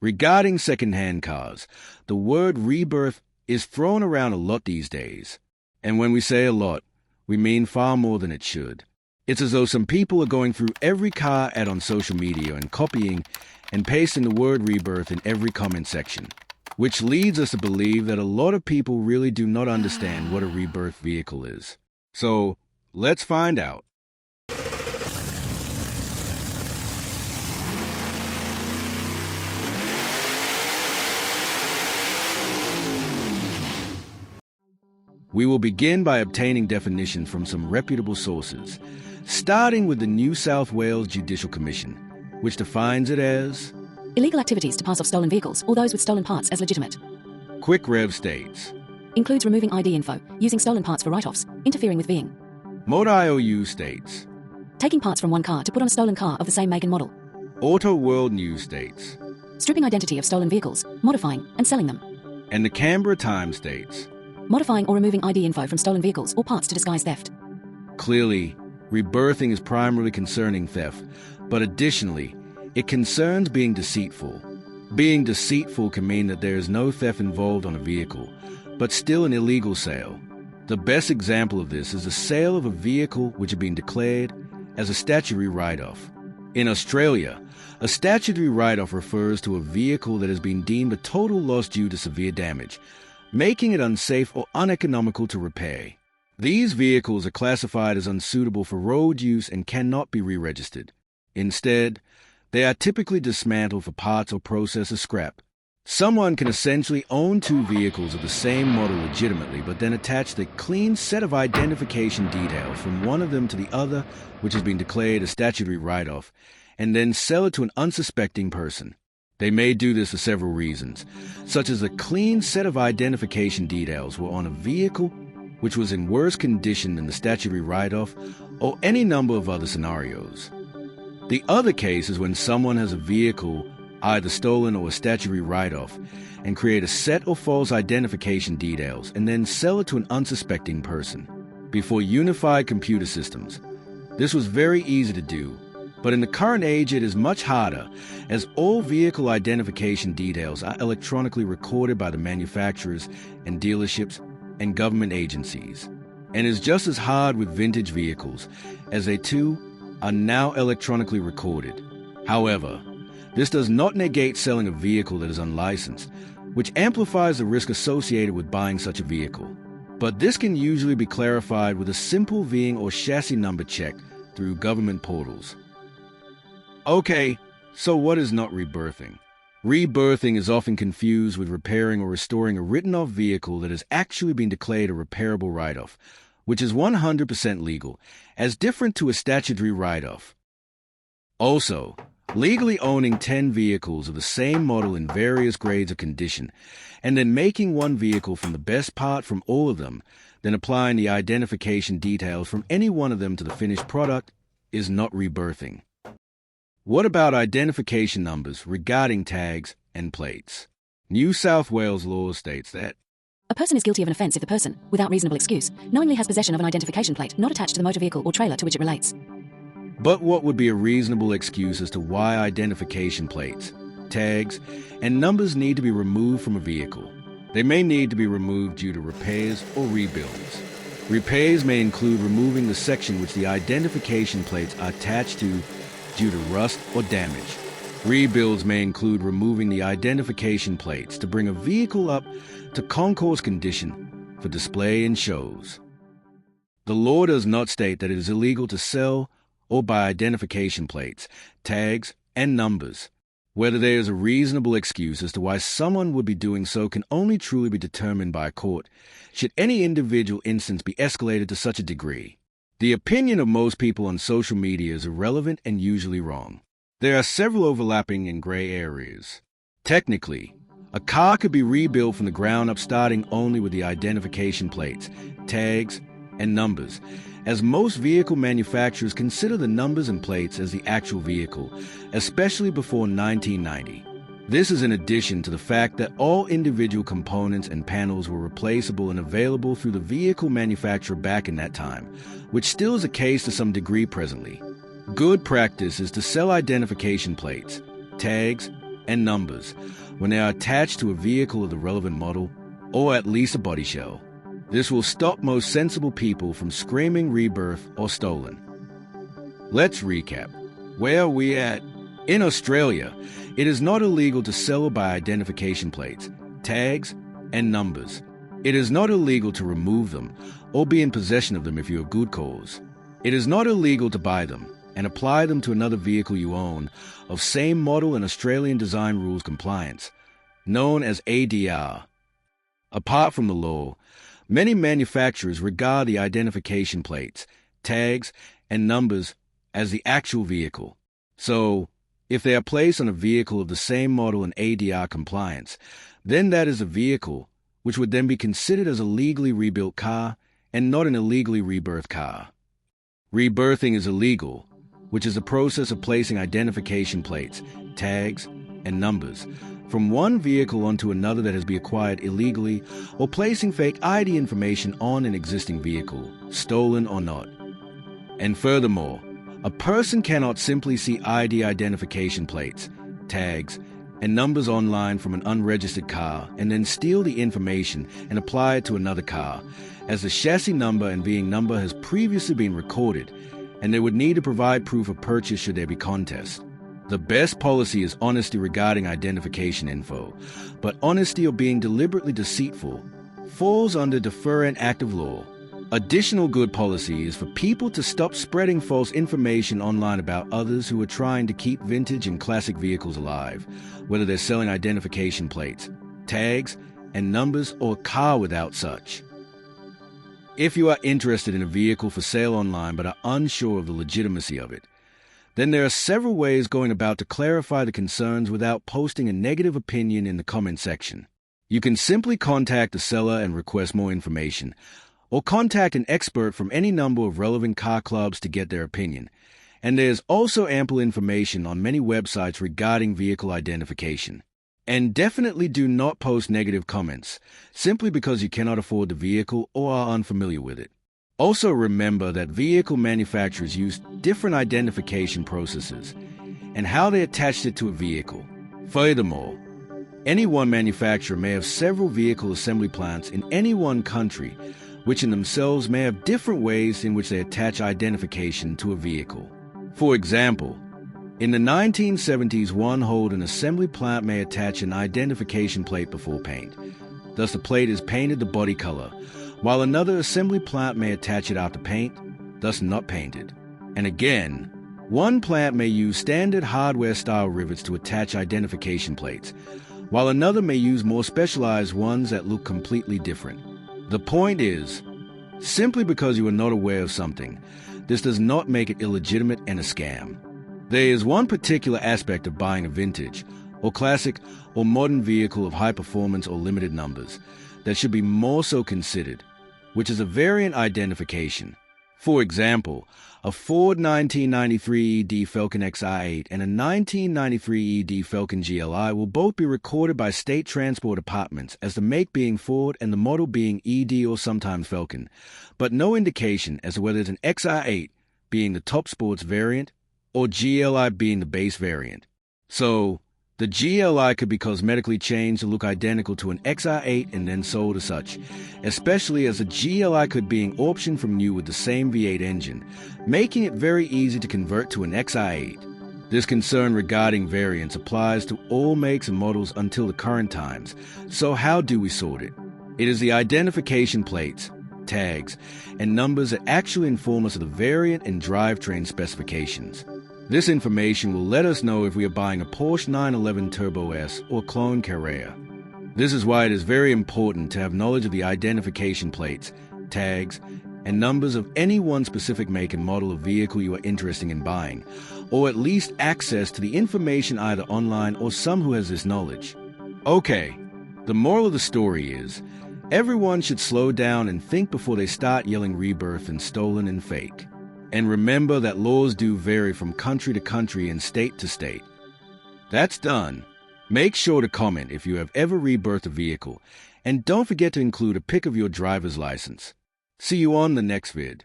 Regarding second-hand cars, the word rebirth is thrown around a lot these days. And when we say a lot, we mean far more than it should. It's as though some people are going through every car ad on social media and copying and pasting the word rebirth in every comment section, which leads us to believe that a lot of people really do not understand what a rebirth vehicle is. So, let's find out. We will begin by obtaining definitions from some reputable sources, starting with the New South Wales Judicial Commission, which defines it as illegal activities to pass off stolen vehicles or those with stolen parts as legitimate. Quick Rev states Includes removing ID info, using stolen parts for write-offs, interfering with being. Motor IOU states Taking parts from one car to put on a stolen car of the same make and model. Auto World News states Stripping identity of stolen vehicles, modifying and selling them. and the Canberra Times states Modifying or removing ID info from stolen vehicles or parts to disguise theft. clearly, rebirthing is primarily concerning theft, but additionally, it concerns being deceitful. Being deceitful can mean that there is no theft involved on a vehicle, but still an illegal sale. The best example of this is the sale of a vehicle which had been declared as a statutory write-off. In Australia, a statutory write-off refers to a vehicle that has been deemed a total loss due to severe damage, making it unsafe or uneconomical to repair. These vehicles are classified as unsuitable for road use and cannot be re-registered. Instead, they are typically dismantled for parts or processed as scrap. Someone can essentially own two vehicles of the same model legitimately, but then attach the clean set of identification details from one of them to the other, which has been declared a statutory write-off, and then sell it to an unsuspecting person. They may do this for several reasons, such as the clean set of identification details were on a vehicle which was in worse condition than the statutory write-off, or any number of other scenarios. The other case is when someone has a vehicle either stolen or a statutory write-off and create a set of false identification details and then sell it to an unsuspecting person. Before unified computer systems, this was very easy to do, but in the current age it is much harder, as all vehicle identification details are electronically recorded by the manufacturers and dealerships and government agencies, and is just as hard with vintage vehicles, as they too are now electronically recorded. However, this does not negate selling a vehicle that is unlicensed, which amplifies the risk associated with buying such a vehicle. But this can usually be clarified with a simple VIN or chassis number check through government portals. Okay, so what is not rebirthing? Rebirthing is often confused with repairing or restoring a written-off vehicle that has actually been declared a repairable write-off, which is 100% legal, as different to a statutory write-off. Also, legally owning 10 vehicles of the same model in various grades of condition, and then making one vehicle from the best part from all of them, then applying the identification details from any one of them to the finished product, is not rebirthing. What about identification numbers regarding tags and plates? New South Wales law states that A person is guilty of an offence if the person, without reasonable excuse, knowingly has possession of an identification plate not attached to the motor vehicle or trailer to which it relates. But what would be a reasonable excuse as to why identification plates, tags, and numbers need to be removed from a vehicle? They may need to be removed due to repairs or rebuilds. Repairs may include removing the section which the identification plates are attached to due to rust or damage. Rebuilds may include removing the identification plates to bring a vehicle up to concours condition for display in shows. The law does not state that it is illegal to sell or buy identification plates, tags, and numbers. Whether there is a reasonable excuse as to why someone would be doing so can only truly be determined by a court, should any individual instance be escalated to such a degree. The opinion of most people on social media is irrelevant and usually wrong. There are several overlapping and gray areas. Technically, a car could be rebuilt from the ground up starting only with the identification plates, tags, and numbers, as most vehicle manufacturers consider the numbers and plates as the actual vehicle, especially before 1990. This is in addition to the fact that all individual components and panels were replaceable and available through the vehicle manufacturer back in that time, which still is the case to some degree presently. Good practice is to sell identification plates, tags, and numbers when they are attached to a vehicle of the relevant model, or at least a body shell. This will stop most sensible people from screaming rebirth or stolen. Let's recap. Where are we at? In Australia, it is not illegal to sell or buy identification plates, tags, and numbers. It is not illegal to remove them or be in possession of them if you have good cause. It is not illegal to buy them and apply them to another vehicle you own of same model and Australian design rules compliance, known as ADR. Apart from the law, many manufacturers regard the identification plates, tags, and numbers as the actual vehicle. So, if they are placed on a vehicle of the same model and ADR compliance, then that is a vehicle which would then be considered as a legally rebuilt car and not an illegally rebirthed car. Rebirthing is illegal, which is the process of placing identification plates, tags, and numbers from one vehicle onto another that has been acquired illegally, or placing fake ID information on an existing vehicle, stolen or not. And furthermore, a person cannot simply see ID identification plates, tags, and numbers online from an unregistered car and then steal the information and apply it to another car, as the chassis number and VIN number has previously been recorded, and they would need to provide proof of purchase should there be contest. The best policy is honesty regarding identification info, but honesty or being deliberately deceitful falls under deferent act of law. Additional good policy is for people to stop spreading false information online about others who are trying to keep vintage and classic vehicles alive, whether they're selling identification plates, tags, and numbers, or a car without such. If you are interested in a vehicle for sale online but are unsure of the legitimacy of it, then there are several ways going about to clarify the concerns without posting a negative opinion in the comment section. You can simply contact the seller and request more information, or contact an expert from any number of relevant car clubs to get their opinion. And there's also ample information on many websites regarding vehicle identification. And definitely do not post negative comments, simply because you cannot afford the vehicle or are unfamiliar with it. Also remember that vehicle manufacturers use different identification processes and how they attached it to a vehicle. Furthermore, any one manufacturer may have several vehicle assembly plants in any one country, which in themselves may have different ways in which they attach identification to a vehicle. For example, in the 1970s, one Holden assembly plant may attach an identification plate before paint. Thus the plate is painted the body color, while another assembly plant may attach it after paint, thus not painted. And again, one plant may use standard hardware-style rivets to attach identification plates, while another may use more specialized ones that look completely different. The point is, simply because you are not aware of something, this does not make it illegitimate and a scam. There is one particular aspect of buying a vintage, or classic, or modern vehicle of high performance or limited numbers that should be more so considered, which is a variant identification. For example, a Ford 1993 ED Falcon XR8 and a 1993 ED Falcon GLI will both be recorded by state transport departments as the make being Ford and the model being ED or sometimes Falcon, but no indication as to whether it's an XR8 being the top sports variant or GLI being the base variant. So, the GLI could be cosmetically changed to look identical to an XR8 and then sold as such, especially as the GLI could be optioned from new with the same V8 engine, making it very easy to convert to an XR8. This concern regarding variants applies to all makes and models until the current times, so how do we sort it? It is the identification plates, tags, and numbers that actually inform us of the variant and drivetrain specifications. This information will let us know if we are buying a Porsche 911 Turbo S or clone Carrera. This is why it is very important to have knowledge of the identification plates, tags, and numbers of any one specific make and model of vehicle you are interested in buying, or at least access to the information either online or some who has this knowledge. Okay, the moral of the story is, everyone should slow down and think before they start yelling rebirth and stolen and fake. And remember that laws do vary from country to country and state to state. That's done. Make sure to comment if you have ever rebirthed a vehicle, and don't forget to include a pic of your driver's license. See you on the next vid.